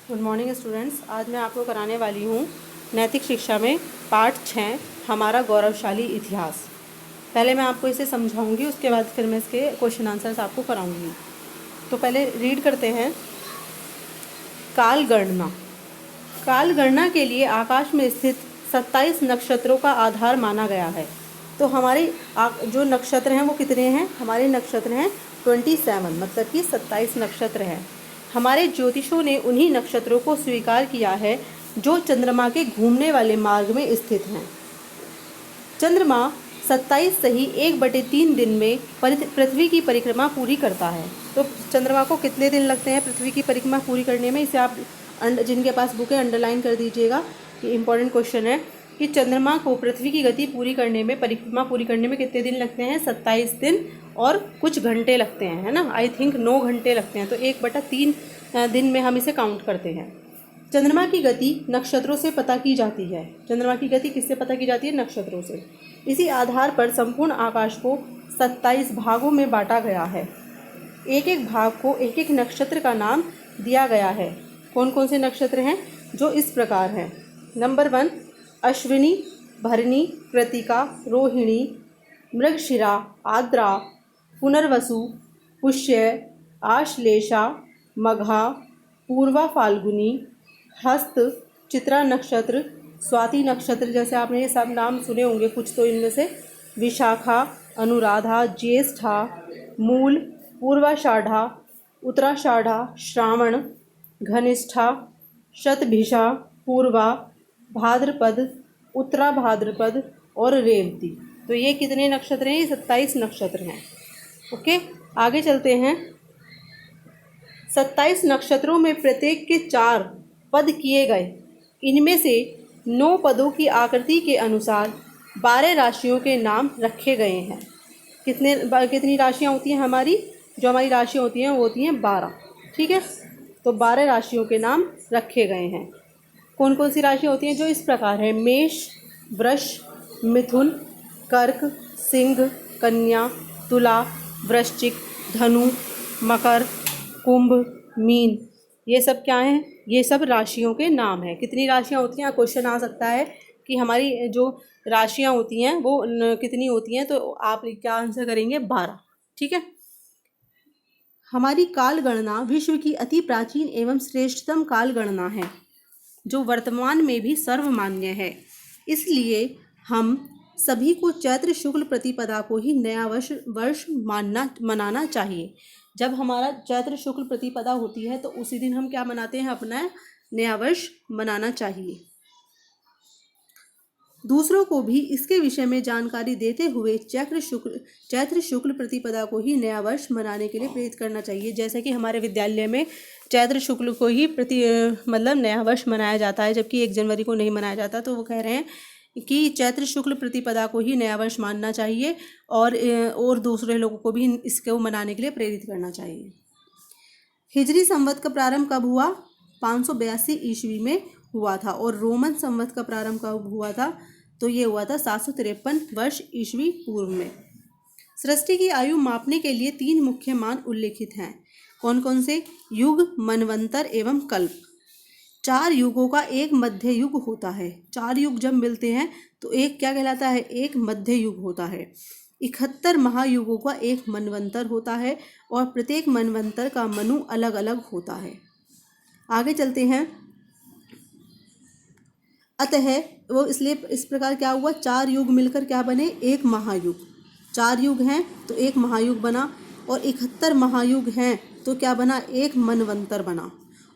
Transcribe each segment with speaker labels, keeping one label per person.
Speaker 1: Good morning students. आज मैं आपको कराने वाली हूँ नैतिक शिक्षा में पाठ 6 हमारा गौरवशाली इतिहास। पहले मैं आपको इसे समझाऊंगी, उसके बाद फिर मैं इसके क्वेश्चन आंसर्स आपको कराऊंगी। तो पहले रीड करते हैं। काल गणना। काल गणना के लिए आकाश में स्थित 27 नक्षत्रों का आधार माना गया है। तो हमारे जो नक्षत्र हैं वो कितने हैं? हमारे नक्षत्र हैं 27, मतलब कि 27 नक्षत्र हैं। हमारे ज्योतिषों ने उन्हीं नक्षत्रों को स्वीकार किया है जो चंद्रमा के घूमने वाले मार्ग में स्थित हैं। चंद्रमा 27 सही 1/3 दिन में पृथ्वी की परिक्रमा पूरी करता है। तो चंद्रमा को कितने दिन लगते हैं पृथ्वी की परिक्रमा पूरी करने में? इसे आप जिनके पास बुक है अंडरलाइन कर दीजिएगा कि इंपॉर्टेंट क्वेश्चन है कि चंद्रमा को पृथ्वी की गति पूरी करने में, परिक्रमा पूरी करने में कितने दिन लगते हैं? 27 दिन और कुछ घंटे लगते हैं, है ना। आई थिंक 9 घंटे लगते हैं। तो 1/3 दिन में हम इसे काउंट करते हैं। चंद्रमा की गति नक्षत्रों से पता की जाती है। चंद्रमा की गति किससे पता की जाती है? नक्षत्रों से। इसी आधार पर संपूर्ण आकाश को 27 भागों में बांटा गया है। एक एक भाग को एक एक नक्षत्र का नाम दिया गया है। कौन कौन से नक्षत्र हैं? जो इस प्रकार हैं। नंबर 1 अश्विनी, भरणी, कृतिका, रोहिणी, मृगशिरा, आद्रा, पुनर्वसु, पुष्य, आश्लेषा, मघा, पूर्वा फाल्गुनी, हस्त, चित्रा नक्षत्र, स्वाति नक्षत्र, जैसे आपने ये सब नाम सुने होंगे कुछ तो इनमें से, विशाखा, अनुराधा, ज्येष्ठा, मूल, पूर्वाषाढ़ा, उत्तराषाढ़ा, श्रावण, घनिष्ठा, शतभिषा, पूर्वा, भाद्रपद, उत्तरा भाद्रपद और रेवती। तो ये कितने नक्षत्र हैं? ये 27 नक्षत्र हैं। ओके, आगे चलते हैं। 27 नक्षत्रों में प्रत्येक के 4 पद किए गए। इनमें से 9 पदों की आकृति के अनुसार 12 राशियों के नाम रखे गए हैं। कितनी राशियाँ होती हैं हमारी? जो हमारी राशियाँ होती हैं वो होती हैं 12। ठीक है, तो 12 राशियों के नाम रखे गए हैं। कौन कौन सी राशियाँ होती हैं? जो इस प्रकार है: मेष, वृष, मिथुन, कर्क, सिंह, कन्या, तुला, वृश्चिक, धनु, मकर, कुंभ, मीन। ये सब क्या हैं? ये सब राशियों के नाम हैं। कितनी राशियाँ होती हैं? क्वेश्चन आ सकता है कि हमारी जो राशियाँ होती हैं वो कितनी होती हैं, तो आप क्या आंसर करेंगे? 12। ठीक है। हमारी काल गणना विश्व की अति प्राचीन एवं श्रेष्ठतम काल गणना है, जो वर्तमान में भी सर्वमान्य है। इसलिए हम सभी को चैत्र शुक्ल प्रतिपदा को ही नया वर्ष मनाना चाहिए। जब हमारा चैत्र शुक्ल प्रतिपदा होती है तो उसी दिन हम क्या मनाते हैं? अपना नया वर्ष मनाना चाहिए। दूसरों को भी इसके विषय में जानकारी देते हुए चैत्र शुक्ल प्रतिपदा को ही नया वर्ष मनाने के लिए प्रेरित करना चाहिए। जैसे कि हमारे विद्यालय में चैत्र शुक्ल को ही मतलब नया वर्ष मनाया जाता है, जबकि 1 जनवरी को नहीं मनाया जाता। तो वो कह रहे हैं कि चैत्र शुक्ल प्रतिपदा को ही नया वर्ष मानना चाहिए और दूसरे लोगों को भी इसको मनाने के लिए प्रेरित करना चाहिए। हिजरी संवत का प्रारंभ कब हुआ? 582 ईस्वी में हुआ था। और रोमन संवत का प्रारंभ कब हुआ था? तो ये हुआ था 753 वर्ष ईस्वी पूर्व में। सृष्टि की आयु मापने के लिए 3 मुख्य मान उल्लेखित हैं। कौन कौन से? युग, मनवंतर एवं कल्प। 4 युगों का एक मध्य युग होता है। 4 युग जब मिलते हैं तो एक क्या कहलाता है? एक मध्य युग होता है। 71 महायुगों का एक मनवंतर होता है और प्रत्येक मनवंतर का मनु अलग अलग होता है। आगे चलते हैं। अतः वो इसलिए इस प्रकार क्या हुआ? 4 युग मिलकर क्या बने? एक महायुग। 4 युग हैं तो एक महायुग बना, और 71 महायुग हैं तो क्या बना? एक मनवंतर बना,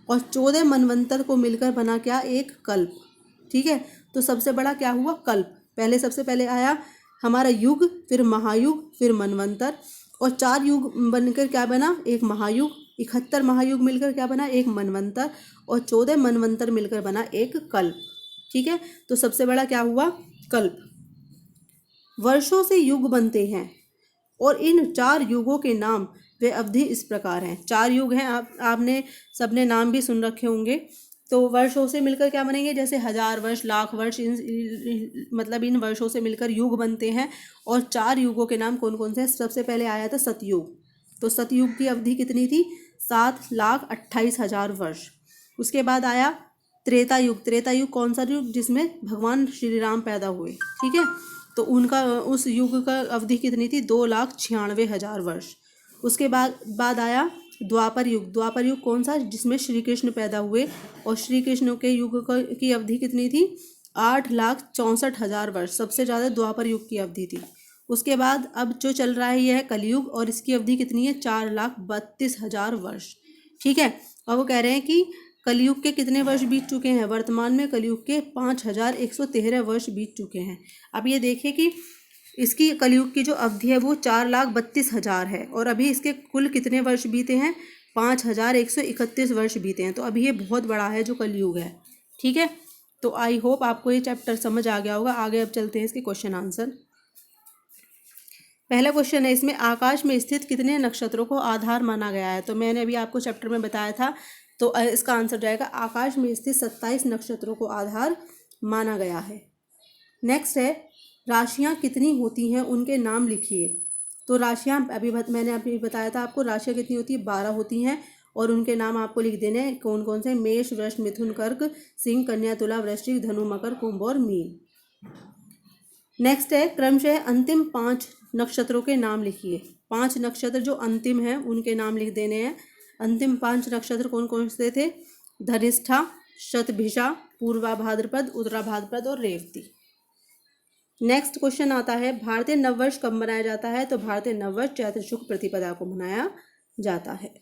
Speaker 1: और 14 मनवंतर को मिलकर बना क्या? एक कल्प। ठीक है, तो सबसे बड़ा क्या हुआ? कल्प। सबसे पहले आया हमारा युग, फिर महायुग, फिर मनवंतर, और 4 युग बनकर क्या बना? एक महायुग। 71 महायुग मिलकर क्या बना? एक मनवंतर, और 14 मनवंतर मिलकर बना एक कल्प। ठीक है, तो सबसे बड़ा क्या हुआ? कल्प। वर्षों से युग बनते हैं और इन 4 युगों के नाम वे अवधि इस प्रकार हैं। 4 युग हैं, आपने सबने नाम भी सुन रखे होंगे। तो वर्षों से मिलकर क्या बनेंगे? जैसे 1000 वर्ष, लाख वर्ष, मतलब इन वर्षों से मिलकर युग बनते हैं। और 4 युगों के नाम कौन कौन से हैं? सबसे पहले आया था सतयुग। तो सतयुग की अवधि कितनी थी? 7,28,000 वर्ष। उसके बाद आया त्रेता युग। त्रेता युग कौन सा युग? जिसमें भगवान श्री राम पैदा हुए, ठीक है। तो उनका उस युग का अवधि कितनी थी? 2,96,000 वर्ष। उसके बाद आया द्वापर युग। द्वापर युग कौन सा? जिसमें श्री कृष्ण पैदा हुए, और श्री कृष्ण के युग की अवधि कितनी थी? 8,64,000 वर्ष। सबसे ज़्यादा द्वापर युग की अवधि थी। उसके बाद अब जो चल रहा है यह है कलयुग, और इसकी अवधि कितनी है? 4,32,000 वर्ष, ठीक है। और वो कह रहे हैं कि कलयुग के कितने वर्ष बीत चुके हैं? वर्तमान में कलयुग के 5,113 वर्ष बीत चुके हैं। अब ये देखिए कि इसकी कलयुग की जो अवधि है वो 4,32,000 है, और अभी इसके कुल कितने वर्ष बीते हैं? 5,131 वर्ष बीते हैं। तो अभी ये बहुत बड़ा है जो कलयुग है, ठीक है। तो आई होप आपको ये चैप्टर समझ आ गया होगा। आगे अब चलते हैं इसके क्वेश्चन आंसर। पहला क्वेश्चन है इसमें, आकाश में स्थित कितने नक्षत्रों को आधार माना गया है? तो मैंने अभी आपको चैप्टर में बताया था, तो इसका आंसर जाएगा आकाश में स्थित 27 नक्षत्रों को आधार माना गया है। नेक्स्ट है, राशियां कितनी होती हैं, उनके नाम लिखिए। तो राशियां मैंने अभी बताया था आपको, राशियां कितनी होती है? 12 होती हैं, और उनके नाम आपको लिख देने हैं। कौन कौन से? मेष, वृष, मिथुन, कर्क, सिंह, कन्या, तुला, वृश्चिक, धनु, मकर, कुंभ और मीन। नेक्स्ट है, क्रमशः अंतिम 5 नक्षत्रों के नाम लिखिए। 5 नक्षत्र जो अंतिम हैं उनके नाम लिख देने हैं। अंतिम 5 नक्षत्र कौन कौन से थे? धनिष्ठा, शतभिषा, पूर्वा भाद्रपद, उत्तरा भाद्रपद और रेवती। नेक्स्ट क्वेश्चन आता है, भारतीय नववर्ष कब मनाया जाता है? तो भारतीय नववर्ष चैत्र शुक्ल प्रतिपदा को मनाया जाता है,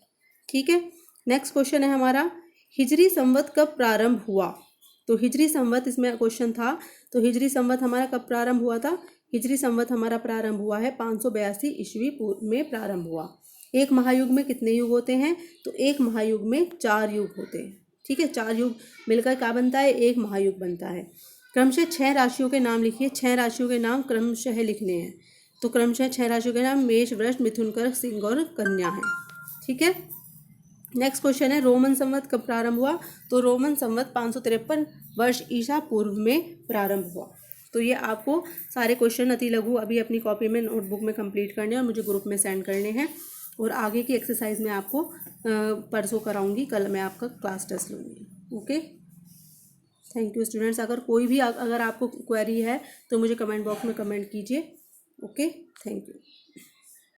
Speaker 1: ठीक है। नेक्स्ट क्वेश्चन है हमारा, हिजरी संवत कब प्रारंभ हुआ? तो हिजरी संवत इसमें क्वेश्चन था, तो हिजरी संवत हमारा कब प्रारंभ हुआ था? हिजरी संवत हमारा प्रारंभ हुआ है 582 ईस्वी में प्रारंभ हुआ। एक महायुग में कितने युग होते हैं? तो एक महायुग में 4 युग होते हैं, ठीक है। 4 युग मिलकर क्या बनता है? एक महायुग बनता है। क्रमशः 6 राशियों के नाम लिखिए। 6 राशियों के नाम क्रमशः लिखने हैं। तो क्रमशः 6 राशियों के नाम मेष, वृष, मिथुन, कर्क, सिंह और कन्या हैं, ठीक है। नेक्स्ट क्वेश्चन है, रोमन संवत कब प्रारंभ हुआ? तो रोमन संवत 553 वर्ष ईसा पूर्व में प्रारंभ हुआ। तो ये आपको सारे क्वेश्चन अति लघु अभी अपनी कॉपी में नोटबुक में कंप्लीट करने हैं और मुझे ग्रुप में सेंड करने हैं, और आगे की एक्सरसाइज में आपको परसों कराऊंगी। कल मैं आपका क्लास टेस्ट लूँगी। Okay, thank you students. अगर आपको क्वेरी है तो मुझे कमेंट बॉक्स में कमेंट कीजिए। Okay, thank you.